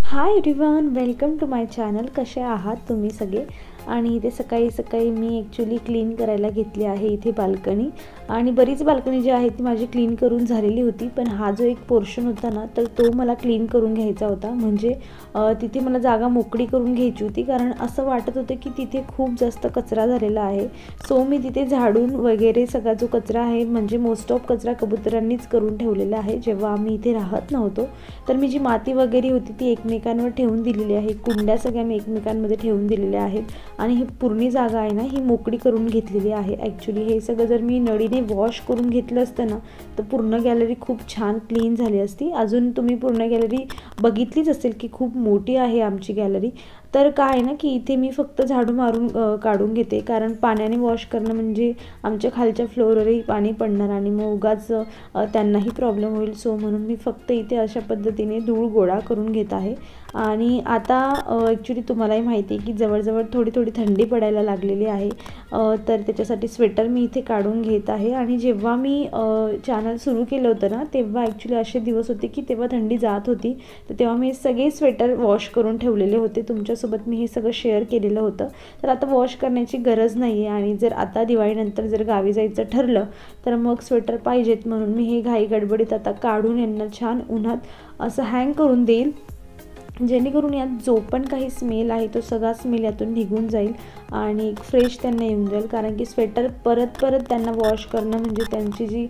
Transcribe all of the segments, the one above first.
High everyone, welcome to my channel. कसे आहात तुम्ही सगळे? आणि इथे सकाळी सकाळी मी ॲक्च्युली क्लीन करायला घेतली आहे इथे बाल्कनी. आणि बरीच बाल्कनी जी आहे ती माझी क्लीन करून झालेली होती, पण हा जो एक पोर्शन होता ना, तर तो मला क्लीन करून घ्यायचा होता. म्हणजे तिथे मला जागा मोकळी करून घ्यायची होती, कारण असं वाटत होतं की तिथे खूप जास्त कचरा झालेला आहे. सो मी तिथे झाडून वगैरे सगळा जो कचरा आहे, म्हणजे मोस्ट ऑफ कचरा कबुतरांनीच करून ठेवलेला आहे. जेव्हा आम्ही इथे राहत नव्हतो तर मी जी माती वगैरे होती ती एकमेकांवर ठेवून दिलेली आहे. कुंड्या सगळ्या मी एकमेकांमध्ये ठेवून दिलेल्या आहेत आणि ही पूर्ण जागा आहे ना, ही मोकळी करून घेतलेली आहे. ॲक्च्युली हे सगळं जर मी नळीने वॉश करून घेतलं असतं ना, तर पूर्ण गॅलरी खूप छान क्लीन झाली असती. अजून तुम्ही पूर्ण गॅलरी बघितलीच असेल की खूप मोठी आहे आमची गॅलरी. तर काय आहे ना की इथे मी फक्त झाडू मारून काढून घेते, कारण पाण्याने वॉश करणं म्हणजे आमच्या खालच्या फ्लोअरवरही पाणी पडणार आणि मग उगाच त्यांनाही प्रॉब्लेम होईल. सो म्हणून मी फक्त इथे अशा पद्धतीने धूळ गोळा करून घेत आहे. आणि आता ॲक्च्युली तुम्हालाही माहिती आहे की जवळजवळ थोडी थोडी थंडी पडायला लागलेली आहे. तर त्याच्यासाठी स्वेटर मी इथे काढून घेत आहे. आणि जेव्हा मी चॅनल सुरू केलं होतं ना, तेव्हा ॲक्च्युली असे दिवस होते की तेव्हा थंडी जात होती. तर तेव्हा मी सगळे स्वेटर वॉश करून ठेवलेले होते. तुमच्यासोबत मी हे सगळं शेअर केलेलं होतं. तर आता वॉश करण्याची गरज नाही आहे. आणि जर आता दिवाळीनंतर जर गावी जायचं ठरलं तर मग स्वेटर पाहिजेत, म्हणून मी हे घाई गडबडीत आता काढून यांना छान उन्हात असं हँग करून देईल, जेणेकरून यात जो पण काही स्मेल आहे तो सगळा स्मेल यातून निघून जाईल आणि एक फ्रेश त्यांना येऊन जाईल. कारण की स्वेटर परत परत त्यांना वॉश करणं म्हणजे त्यांची जी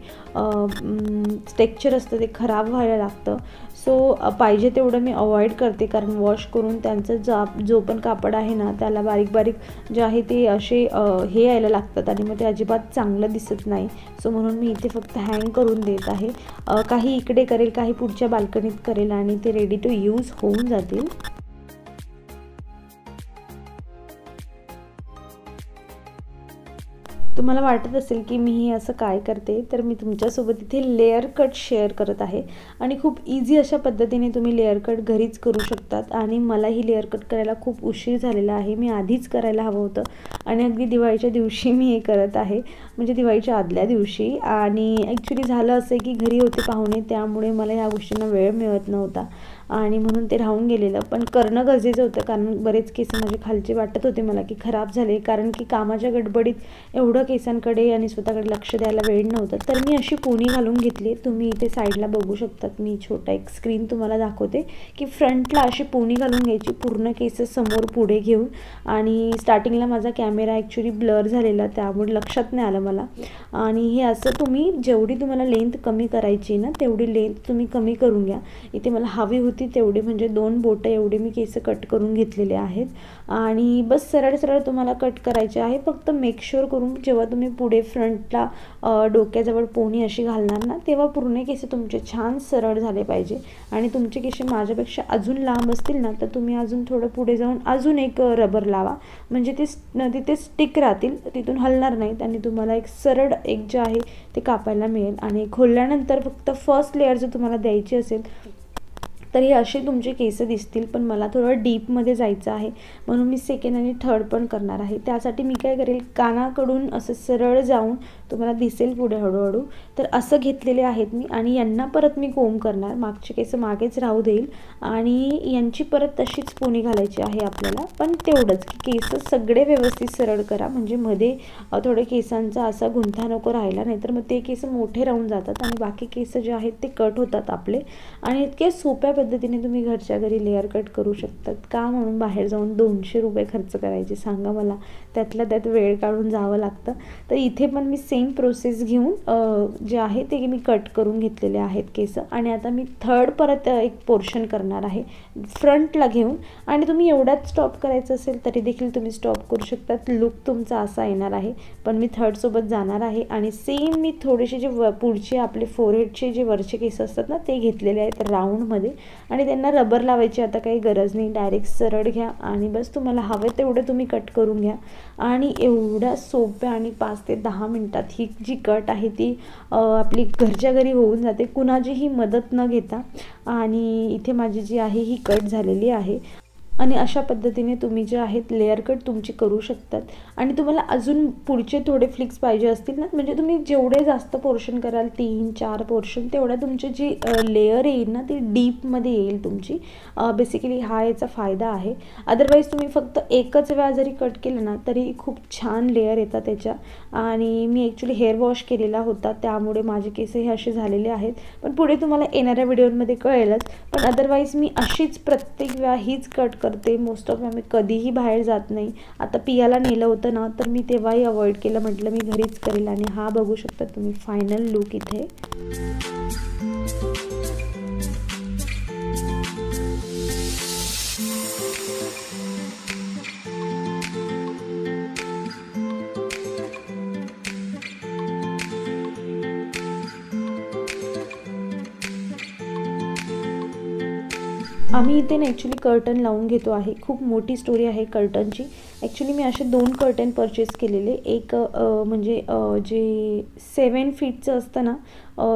टेक्स्चर असतं ते खराब व्हायला लागतं. सो पाहिजे तेवढं मी अवॉइड करते, कारण वॉश करून त्यांचं जो पण कापड आहे ना, त्याला बारीक बारीक जे आहे ते असे हे यायला लागतात आणि मग ते अजिबात चांगलं दिसत नाही. सो म्हणून मी इथे फक्त हँग करून देत आहे. काही इकडे करेल, काही पुढच्या बाल्कनीत करेल आणि ते रेडी टू यूज होऊन जातील. तुम्हाला वाटत असेल की मी हे असं काय करते, तर मी तुमच्यासोबत इथे लेअर कट शेअर करत आहे. आणि खूप इझी अशा पद्धतीने तुम्ही लेअर कट घरीच करू शकतात. आणि मला ही लेअर कट करायला खूप उशीर झालेला आहे. मी आधीच करायला हवं होतं आणि अगदी दिवाळीच्या दिवशी मी हे करत आहे, म्हणजे दिवाळीच्या आदल्या दिवशी. आणि ॲक्च्युली झालं असं की घरी होते पाहुणे, त्यामुळे मला ह्या गोष्टींना वेळ मिळत नव्हता आणि म्हणून ते राहून गेलेलं. पण करणं गरजेचं होतं, कारण बरेच केस माझे खालचे वाटत होते मला की खराब झाले, कारण की कामाच्या गडबडीत एवढं केसांकडे आणि स्वतःकडे लक्ष द्यायला वेळ नव्हतं. तर मी अशी पोनी घालून घेतली. तुम्ही इथे साईडला बघू शकतात, मी छोटा एक स्क्रीन तुम्हाला दाखवते की फ्रंटला अशी पोनी घालून घ्यायची, पूर्ण केस समोर पुढे घेऊन. आणि स्टार्टिंगला माझा कॅमेरा ॲक्च्युली ब्लर झालेला, त्यामुळे लक्षात नाही आलं मला. आणि हे असं तुम्ही जेवढी तुम्हाला लेंथ कमी करायची ना, तेवढी लेंथ तुम्ही कमी करून घ्या. इथे मला हवी होती तेवढे, म्हणजे 2 बोटं एवढे मी केस कट करून घेतलेले आहेत. आणि बस सरळ सरळ तुम्हाला कट करायचे आहे. फक्त मेक शुअर करून जेव्हा तुम्ही पुढे फ्रंटला डोक्याजवळ पोनी अशी घालणार ना, तेव्हा पूर्ण केस तुमचे छान सरळ झाले पाहिजे. आणि तुमचे केस माझ्यापेक्षा अजून लांब असतील ना, तर तुम्ही अजून थोडं पुढे जाऊन अजून एक रबर लावा, म्हणजे ते तिथे स्टिक राहतील, तिथून हलणार नाहीत आणि तुम्हाला एक सरळ एक जे आहे ते कापायला मिळेल. आणि खोलल्यानंतर फक्त फर्स्ट लेअर जर तुम्हाला द्यायची असेल तर हे असे तुमचे केस दिसतील. पण मला थोडं डीपमध्ये जायचं आहे, म्हणून मी सेकंड आणि थर्ड पण करणार आहे. त्यासाठी मी काय करेल, कानाकडून असं सरळ जाऊन तुम्हाला दिसेल पुढे हळूहळू, तर असं घेतलेले आहेत मी. आणि यांना परत मी कोंब करणार, मागचे केस मागेच राहू देईल आणि यांची परत तशीच पोनी घालायची आहे आपल्याला. पण तेवढंच की केस सगळे व्यवस्थित सरळ करा, म्हणजे मध्ये थोडे केसांचा असा गुंथा नको राहिला, नाहीतर मग ते केस मोठे राहून जातात आणि बाकी केस जे आहेत ते कट होतात आपले. आणि इतके सोप्या पद्धतीने तुम्ही घरच्या घरी लेअर कट करू शकतात. का म्हणून बाहेर जाऊन 200 रुपये खर्च करायचे सांगा मला, त्यातल्या त्यात वेळ काढून जावं लागतं. तर इथे पण मी सेम प्रोसेस घेऊन जे आहे ते मी कट करून घेतलेले आहेत केस. आणि आता मी थर्ड परत एक पोर्शन करणार आहे फ्रंटला घेऊन. आणि तुम्ही एवढ्यात स्टॉप करायचं असेल तरी देखील तुम्ही स्टॉप करू शकतात. लुक तुमचा असा येणार आहे. पण मी थर्डसोबत जाणार आहे आणि सेम मी थोडेसे जे पुढचे आपले फोरहेडचे जे वरचे केस असतात ना ते घेतलेले आहेत राऊंडमध्ये. आणि त्यांना रबर लावायची आता काही गरज नाही, डायरेक्ट सरळ घ्या आणि बस तुम्हाला हवे तेवढे तुम्ही कट करून घ्या. आणि एवढ्या सोप्या आणि 5 ते 10 मिनटात ही जी कट आहे ती आपली घरच्या घरी होऊन जाते, कुणाचीही मदत न घेता. आणि इथे माझी जी आहे ही कट झालेली आहे. आणि अशा पद्धतीने तुम्ही जे आहेत लेअर कट तुमची करू शकतात. आणि तुम्हाला अजून पुढचे थोडे फ्लिक्स पाहिजे असतील ना, म्हणजे तुम्ही जेवढे जास्त पोर्शन कराल 3-4 पोर्शन तेवढ्या तुमची जी लेअर येईल ना ती डीपमध्ये येईल तुमची. बेसिकली हा याचा फायदा आहे. अदरवाईज तुम्ही फक्त एकच वेळा जरी कट केलं ना तरी खूप छान लेअर येतात त्याच्या. आणि मी ॲक्च्युली हेअर वॉश केलेला होता त्यामुळे माझे केस हे असे झालेले आहेत. पण पुढे तुम्हाला येणाऱ्या व्हिडिओमध्ये कळेलच. पण अदरवाईज मी अशीच प्रत्येक वेळा हीच कट करते. मोस्ट ऑफ मी कधीही बाहेर जात नाही. आता पियाला नेलं होतं ना तर मी तेव्हाही अवॉइड केलं, म्हटलं मी घरीच करेल. आणि हा बघू शकता तुम्ही फायनल लुक इथे. आम्ही इथे ना ॲक्च्युली कर्टन लावून घेतो आहे. खूप मोठी स्टोरी आहे कर्टनची. ॲक्च्युली मी असे 2 कर्टन परचेस केलेले. एक म्हणजे जे 7 फीटचं असतं ना,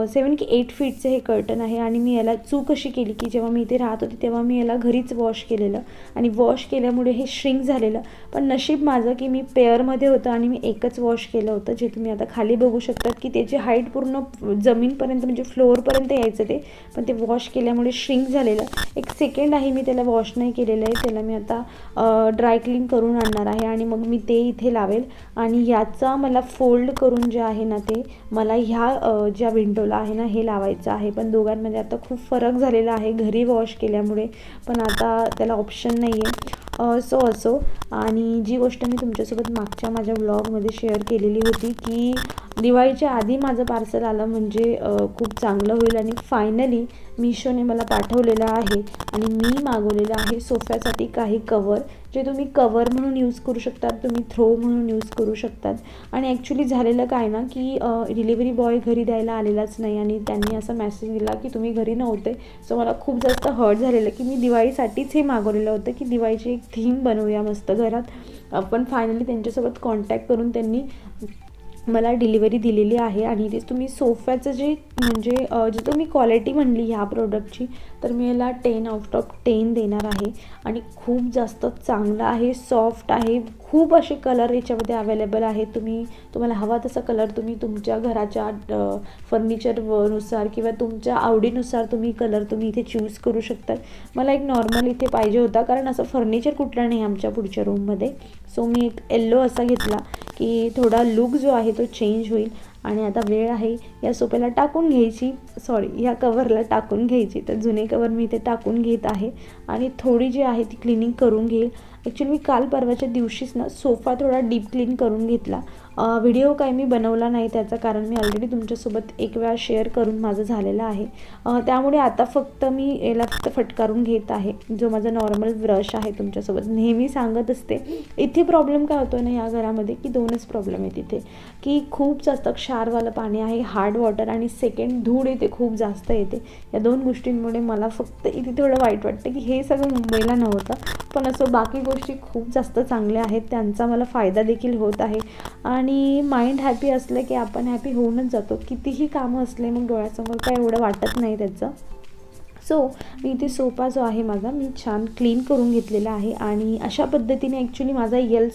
7 की 8 फीटचं हे कर्टन आहे. आणि मी याला चूक अशी केली की जेव्हा मी इथे राहत होते तेव्हा मी याला घरीच वॉश केलेलं आणि वॉश केल्यामुळे हे श्रिंक झालेलं. पण नशीब माझं की मी पेअरमध्ये होतं आणि मी एकच वॉश केलं होतं, जे तुम्ही आता खाली बघू शकतात की त्याची हाईट पूर्ण जमीनपर्यंत म्हणजे फ्लोअरपर्यंत यायचं ते. पण ते वॉश केल्यामुळे श्रिंक झालेलं. एक सेकंड आहे मी त्याला वॉश नाही केलेलं आहे. त्याला मी आता ड्राय क्लीन करून आणणार आहे आणि मग मी ते इथे लावेल. आणि याचा मला फोल्ड करून जे आहे ना ते मला ह्या ज्या विंडोला आहे ना हे लावायचं आहे. पण दोघांमध्ये आता खूप फरक झालेला आहे घरी वॉश केल्यामुळे. पण आता त्याला ऑप्शन नाही आहे. असो. आणि जी गोष्ट मी तुमच्यासोबत मागच्या माझ्या व्लॉगमध्ये शेअर केलेली होती की दिवाळीच्या आधी माझं पार्सल आलं म्हणजे खूप चांगलं होईल. आणि फायनली मिशोने मला पाठवलेलं आहे. आणि मी मागवलेलं आहे सोफ्यासाठी काही कवर, जे तुम्ही कवर म्हणून यूज करू शकतात, तुम्ही थ्रो म्हणून यूज करू शकतात. आणि ॲक्च्युली झालेलं काय ना की डिलिव्हरी बॉय घरी द्यायला आलेलाच नाही आणि त्यांनी असा मेसेज दिला की तुम्ही घरी नव्हते. सो मला खूप जास्त हर्ट झालेलं की मी दिवाळीसाठीच हे मागवलेलं होतं की दिवाळीची एक थीम बनवूया मस्त घरात. पण फायनली त्यांच्यासोबत कॉन्टॅक्ट करून त्यांनी मला डिलिव्हरी दिलेली आहे. आणि ते तुम्ही सोफ्याचं जे म्हणजे जे तुम्ही क्वालिटी म्हणली ह्या प्रोडक्टची तर मी याला 10/10 देणार आहे. आणि खूप जास्त चांगलं आहे, सॉफ्ट आहे. खूप असे कलर याच्यामध्ये अवेलेबल आहेत. तुम्हाला हवा तसा कलर तुम्ही तुमच्या घराच्या फर्निचरनुसार किंवा तुमच्या आवडीनुसार कलर तुम्ही इथे चूज करू शकतात. मला एक नॉर्मल इथे पाहिजे होता कारण असं फर्निचर कुठलं नाही आमच्या पुढच्या रूममध्ये. सो मी एक येल्लो असा घेतला की थोडा लुक जो आहे तो चेंज होईल. आणि आता वेळ आहे या सोफ्याला टाकून घ्यायची, या कवरला टाकून घ्यायची. तर जुने कवर मी इथे टाकून घेत आहे आणि थोडी जी आहे ती क्लिनिंग करून घेईल. ॲक्च्युली मी काल परवाच्या दिवशीच ना सोफा थोडा डीप क्लीन करून घेतला. व्हिडिओ काही मी बनवला नाही त्याचं कारण मी ऑलरेडी तुमच्यासोबत एक वेळा शेअर करून माझं झालेलं आहे. त्यामुळे आता फक्त मी याला फटकारून घेत आहे, जो माझा नॉर्मल ब्रश आहे. तुमच्यासोबत नेहमी सांगत असते इथे प्रॉब्लेम काय होतो ना या घरामध्ये की 2च प्रॉब्लेम आहेत इथे, की खूप जास्त क्षारवालं पाणी आहे, हार्ड वॉटर, आणि सेकंड धूळ येते खूप जास्त येते. या 2 गोष्टींमुळे मला फक्त इथे थोडं वाईट वाटतं की हे सगळं मुंबईला नव्हतं. पण असं बाकी गोष्टी खूप जास्त चांगल्या आहेत, त्यांचा मला फायदा देखील होत आहे. आणि माइंड हॅपी असलं की आपण हॅपी होऊनच जातो. कितीही कामं असले मग डोळ्यासमोर काय एवढं वाटत नाही त्याचं. सो मी इथे सोफा जो आहे माझा मी छान क्लीन करून घेतलेला आहे. आणि अशा पद्धतीने ॲक्च्युली माझा एल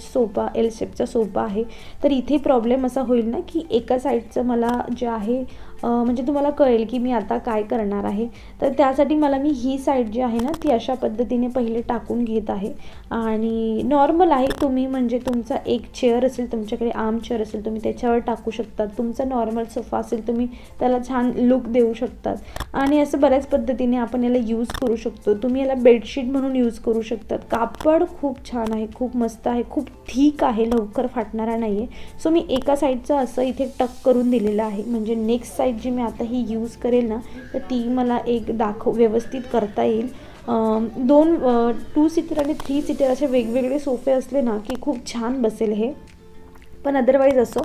शेपचा सोफा आहे. तर इथे प्रॉब्लेम असा होईल ना की एका साईडचं मला जे आहे म्हणजे तुम्हाला कळेल की मी आता काय करणार आहे. तर त्यासाठी मी ही साईड जी आहे ना ती अशा पद्धतीने पहिले टाकून घेत आहे. आणि नॉर्मल आहे, तुम्ही म्हणजे तुमचा एक चेअर असेल, तुमच्याकडे आर्म चेअर असेल तुम्ही त्याच्यावर टाकू शकतात. तुमचा नॉर्मल सोफा असेल तुम्ही त्याला छान लुक देऊ शकतात. आणि असं बऱ्याच पद्धतीने आपण याला यूज करू शकतो. तुम्ही याला बेडशीट म्हणून यूज करू शकतात. कापड खूप छान आहे, खूप मस्त आहे, खूप ठीक आहे, लवकर फाटणारा नाही आहे. सो मी एका साईडचं असं इथे टक करून दिलेलं आहे, म्हणजे नेक्स्ट साईड जी मी आता ही यूज करेल ना तर ती मला एक व्यवस्थित करता येईल. 2 सीटर आणि 3 सीटर असे वेगवेगळे सोफे असले ना की खूप छान बसेल हे. पण अदरवाईज असो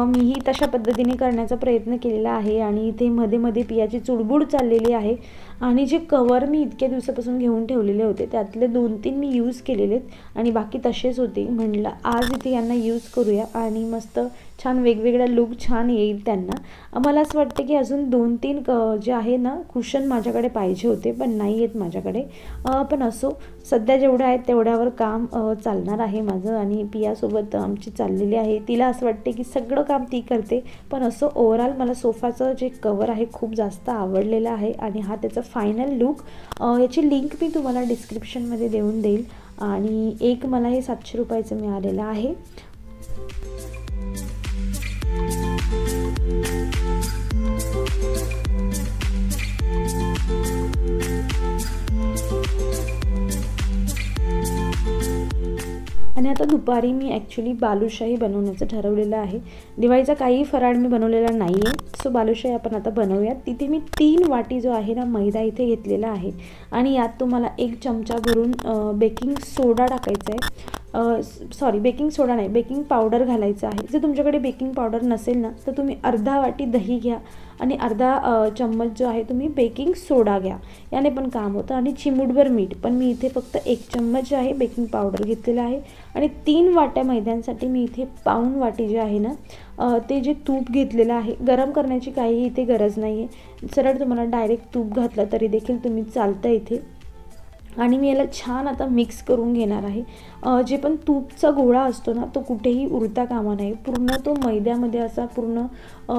मीही तशा पद्धतीने करण्याचा प्रयत्न केलेला आहे. आणि इथे मध्ये मध्ये पियाची चुडबुड चाललेली आहे. आणि जे कवर मी इतक्या दिवसापासून घेऊन ठेवलेले होते त्यातले 2-3 मी यूज केलेले आणि बाकी तसेच होते. म्हणलं आज इथे यांना यूज करूया आणि मस्त छान वेगवेगळा लुक छान येईल त्यांना. मला असं वाटतं की अजून 2-3 जे आहे ना कुशन माझ्याकडे पाहिजे होते पण नाही आहेत माझ्याकडे. पण असो सध्या जेवढं आहे तेवढ्यावर काम चालणार आहे माझं. आणि पियासोबत आमची चाललेली आहे. तिला असं वाटते की सगळं काम ती करते. पण असं ओव्हरऑल मला सोफाचं जे कवर आहे खूप जास्त आवडलेलं आहे. आणि हा त्याचा फायनल लुक. याची लिंक मी तुम्हाला डिस्क्रिप्शनमध्ये देऊन देईल. आणि एक मला हे 700 रुपयाचं मिळालेलं आहे. आणि आता दुपारी मी ॲक्च्युली बालुशाही बनवण्याचं ठरवलेलं आहे. दिवाळीचा काही फराळ मी बनवलेला नाही आहे. सो बालुशाही आपण आता बनवूयात. तिथे मी 3 वाटी जो आहे ना मैदा इथे घेतलेला आहे. आणि यात तुम्हाला 1 चमचा भरून बेकिंग सोडा टाकायचा आहे. सॉरी बेकिंग सोडा नाही, बेकिंग पावडर घालायचं आहे. जर तुमच्याकडे बेकिंग पावडर नसेल ना तर तुम्ही अर्धा वाटी दही घ्या आणि अर्धा चम्मच जो आहे तुम्ही बेकिंग सोडा घ्या. याने पण काम होतं. आणि चिमूटभर मीठ. पण मी इथे फक्त 1 चम्मच जे आहे बेकिंग पावडर घेतलेलं आहे. आणि 3 वाट्या मैद्यांसाठी मी इथे पाऊण वाटी जे आहे ना ते जे तूप घेतलेलं आहे. गरम करण्याची काही इथे गरज नाही आहे. सरळ तुम्हाला डायरेक्ट तूप घातलं तरी देखील तुम्ही चालतं इथे. आणि मी याला छान आता मिक्स करून घेणार आहे. जे पण तूपचा गोळा असतो ना तो कुठेही उरता कामा नये. पूर्ण तो मैद्यामध्ये असा पूर्ण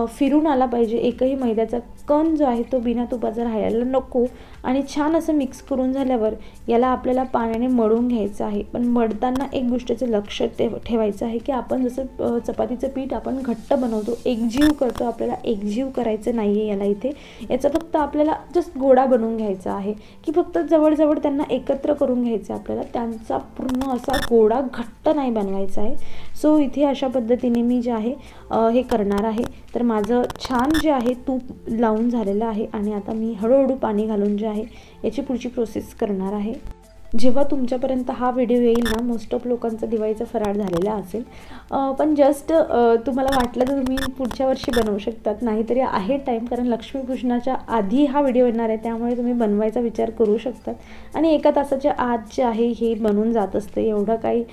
फिरून आला पाहिजे. एकही मैद्याचा कण जो आहे तो बिना तुपाचा राहायला नको. आणि छान असं मिक्स करून झाल्यावर याला आपल्याला पाण्याने मळून घ्यायचं आहे. पण मळताना एक गोष्टीचं लक्ष ठेवायचं आहे की आपण जसं चपातीचं पीठ आपण घट्ट बनवतो, एकजीव करतो, आपल्याला एकजीव करायचं नाही आहे याला इथे. याचा फक्त आपल्याला जस्ट गोळा बनवून घ्यायचा आहे की फक्त जवळजवळ त्यांना एकत्र करून घ्यायचं आहे आपल्याला. त्यांचा पूर्ण असा गोळा घट्ट नाही बनवायचा आहे. सो इथे अशा पद्धतीने मी जे आहे हे करणार आहे. तर माझं छान जे आहे तूप लावून झालेलं आहे. आणि आता मी हळूहळू पाणी घालून जे आहे याची पुढची प्रोसेस करणार आहे. जेव्हा तुमच्यापर्यंत हा व्हिडिओ येईल ना मोस्ट ऑफ लोकांचा दिवाळीचा फराळ झालेला असेल. पण जस्ट तुम्हाला वाटलं तर तुम्ही पुढच्या वर्षी बनवू शकतात. नाहीतरी आहे टाईम, कारण लक्ष्मीपूजनाच्या आधी हा व्हिडिओ येणार आहे त्यामुळे तुम्ही बनवायचा विचार करू शकतात. आणि 1 तासाच्या आत जे आहे हे बनून जात असते. एवढं काही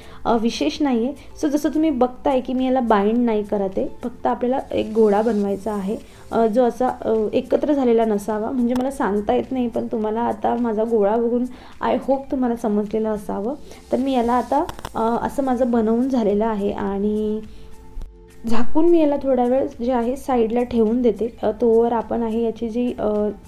विशेष नाही आहे. सो जसं तुम्ही बघताय की मी याला बाइंड नाही करत आहे. फक्त आपल्याला एक गोळा बनवायचा आहे जो असा एकत्र झालेला नसावा. म्हणजे मला सांगता येत नाही पण तुम्हाला आता माझा गोळा बघून आय होप तुम्हाला समजलेलं असावं. तर मी याला आता असं माझं बनवून झालेलं आहे. आणि झाकून मी याला थोडा वेळ जे आहे साईडला ठेवून देते. तोवर आपण आहे याची जी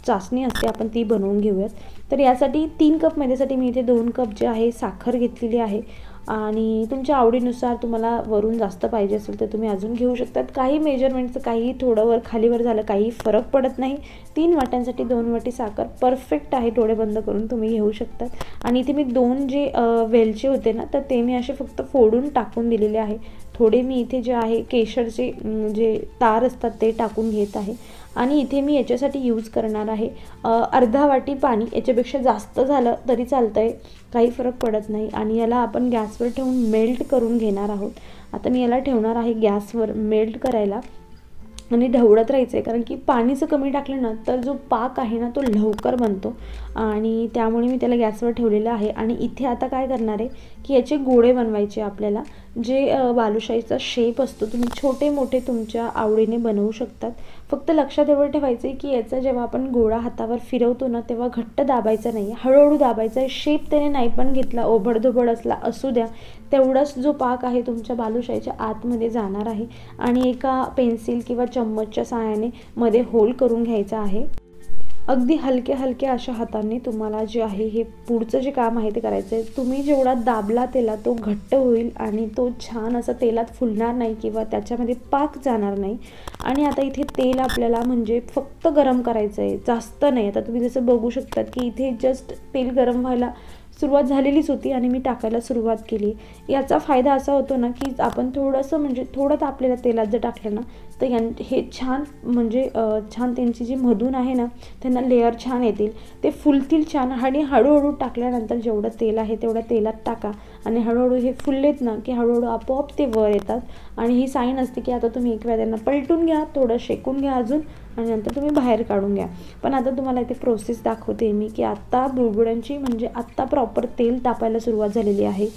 चासणी असते आपण ती बनवून घेऊयात. तर यासाठी 3 कप मैद्यासाठी मी इथे 2 कप जे आहे साखर घेतलेली आहे. आणि तुमच्या आवडीनुसार तुम्हाला वरून जास्त पाहिजे असेल तर तुम्ही अजून घेऊ शकतात. काही मेजरमेंटचं काही थोडं वर खालीवर झालं काही फरक पडत नाही. 3 वाट्यांसाठी 2 वाटी साखर परफेक्ट आहे. डोळे बंद करून तुम्ही घेऊ शकतात. आणि इथे मी 2 जे वेलचे होते ना तर ते मी असे फक्त फोडून टाकून दिलेले आहे. थोडे मी इथे जे आहे केशरचे जे तार असतात ते टाकून घेत आहे. आणि इथे मी याच्यासाठी यूज करणार आहे अर्धा वाटी पाणी. याच्यापेक्षा जास्त झालं तरी चालतं आहे, काही फरक पडत नाही. आणि याला आपण गॅसवर ठेवून मेल्ट करून घेणार आहोत. आता मी याला ठेवणार आहे गॅसवर मेल्ट करायला. आणि ढवळत राहायचं आहे कारण की पाणीचं कमी टाकलं ना तर जो पाक आहे ना तो लवकर बनतो. आणि त्यामुळे मी त्याला गॅसवर ठेवलेलं आहे. आणि इथे आता काय करणार आहे की याचे गोळे बनवायचे आपल्याला. जे बालुशाहीचा शेप असतो तुम्ही छोटे मोठे तुमच्या आवडीने बनवू शकतात. फक्त लक्षात एवढं ठेवायचं आहे की याचा जेव्हा आपण गोळा हातावर फिरवतो ना तेव्हा घट्ट दाबायचा नाही, हळूहळू दाबायचा आहे. शेप त्याने नाही पण घेतला, ओबडधोबड असला असू द्या, तेवढाच जो पाक आहे तुमच्या बालुशाहीच्या आतमध्ये जाणार आहे. आणि एका पेन्सिल किंवा चम्मचच्या साहाय्याने मध्ये होल करून घ्यायचा आहे. अगदी हलक्या हलक्या अशा हातांनी तुम्हाला जे आहे हे पुढचं जे काम आहे ते करायचं आहे. तुम्ही जेवढा दाबला तेलात तो घट्ट होईल आणि तो छान असा तेलात फुलणार नाही किंवा त्याच्यामध्ये पाक जाणार नाही. आणि आता इथे तेल आपल्याला म्हणजे फक्त गरम करायचं आहे, जास्त नाही. आता तुम्ही जसं बघू शकतात की इथे जस्ट तेल गरम व्हायला सुरुवात झालेलीच होती आणि मी टाकायला सुरुवात केली. याचा फायदा असा होतो ना की आपण थोडंसं म्हणजे थोडं तापलेल्या तेलात जर टाकलं ना तर हे छान म्हणजे छान त्यांची जी मधून आहे ना त्यांना लेअर छान येतील, ते फुलतील छान. आणि हळूहळू टाकल्यानंतर जेवढं तेल आहे तेवढ्या तेलात टाका आणि हळूहळू हे फुललेत ना की हळूहळू आपोआप ते वर येतात. आणि ही साईन असते की आता तुम्ही एक वेळा त्यांना पलटून घ्या, थोडं शेकून घ्या अजून आणि नंतर तुम्ही बाहेर काढून घ्या. पण आता तुम्हाला इथे प्रोसेस दाखवते मी की आत्ता बुळबुड्यांची म्हणजे आत्ता प्रॉपर तेल तापायला सुरुवात झालेली आहे.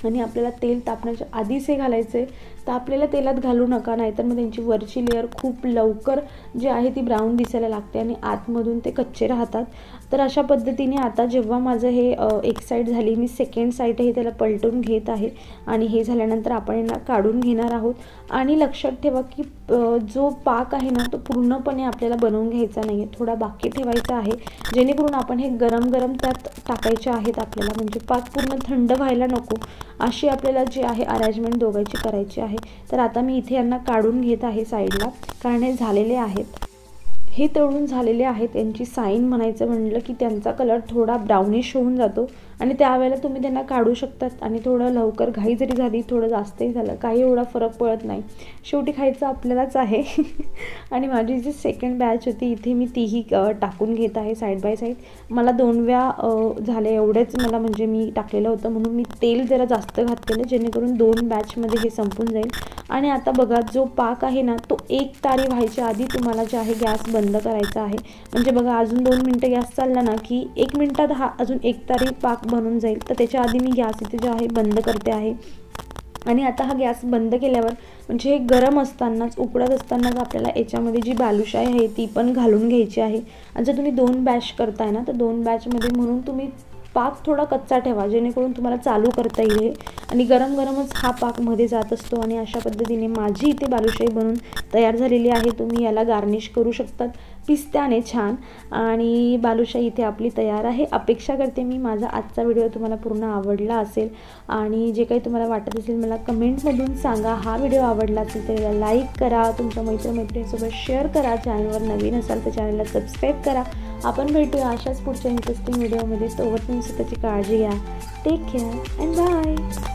आणि आपल्याला तेल तापण्याच्या आधीच हे घालायचं आहे. तर आपल्याला तेलात घालू नका, नाहीतर मग त्यांची वरची लेअर खूप लवकर जी आहे ती ब्राऊन दिसायला लागते आणि आतमधून ते कच्चे राहतात. तर अशा पद्धतीने आता जेव्हा माझं हे एक साईड झाली, मी सेकंड साईडही त्याला पलटून घेत आहे. आणि हे झाल्यानंतर आपण यांना काढून घेणार आहोत. आणि लक्षात ठेवा की जो पाक आहे ना तो पूर्णपणे आपल्याला बनवून घ्यायचा नाही आहे, थोडा बाकी ठेवायचा आहे, जेणेकरून आपण हे गरम गरम त्यात टाकायचे आहेत आपल्याला. म्हणजे पाक पूर्ण थंड व्हायला नको अशी आपल्याला जी आहे अरेंजमेंट दोघांची करायची आहे. तर आता मी इथे यांना काढून घेत आहे साईडला, कारण हे झालेले आहेत, हे तळून झालेले आहेत. यांची साईन म्हणायचं म्हणलं की त्यांचा कलर थोडा ब्राउनिश होऊन जातो आणि त्यावेळेला तुम्ही त्यांना काढू शकतात. आणि थोडं लवकर घाई जरी झाली, थोडं जास्तही झालं, काही एवढा फरक पडत नाही, शेवटी खायचं आपल्यालाच आहे. आणि माझी जी सेकंड बॅच होती इथे मी तीही टाकून घेत आहे साईड बाय साईड. मला 2 वेळा झाले एवढेच मला म्हणजे मी टाकलेलं होतं, म्हणून मी तेल जरा जास्त घातलेलं जेणेकरून 2 बॅचमध्ये हे संपून जाईल. आणि आता बघा जो पाक आहे ना तो 1 तारी व्हायच्या आधी तुम्हाला जे आहे गॅस बंद करायचा आहे. म्हणजे बघा अजून 2 मिनटं गॅस चालला ना की 1 मिनटात हा अजून 1 तारी पाक बनून जाईल. तर त्याच्या आधी मी गॅस इथे जो आहे बंद करते आहे. आणि आता हा गॅस बंद केल्यावर म्हणजे हे गरम असतानाच उकडत असतानाच आपल्याला याच्यामध्ये जी बालुशाही आहे ती पण घालून घ्यायची आहे. आणि जर तुम्ही 2 बॅच करताय ना तर 2 बॅचमध्ये म्हणून तुम्ही पाक थोडा कच्चा ठेवा जेणेकरून तुम्हाला चालू करता येईल. आणि गरम गरमच हा पाक मध्ये जात असतो. आणि अशा पद्धतीने माझी इथे बालुशाही बनून तयार झालेली आहे. तुम्ही याला गार्निश करू शकतात पिस्त्याने छान. आणि बालुशाही इथे आपली तयार आहे. अपेक्षा करते मी माझा आजचा व्हिडिओ तुम्हाला पूर्ण आवडला असेल. आणि जे काही तुम्हाला वाटत असेल मला कमेंटमधून सांगा. हा व्हिडिओ आवडला असेल तर याला लाईक करा, तुमच्या मैत्रिणीसोबत शेअर करा. चॅनलवर नवीन असाल तर चॅनलला सबस्क्राईब करा. आपण भेटूया अशाच पुढच्या इंटरेस्टिंग व्हिडिओमध्ये. तोवर तुम्ही स्वतःची काळजी घ्या. Take care and bye.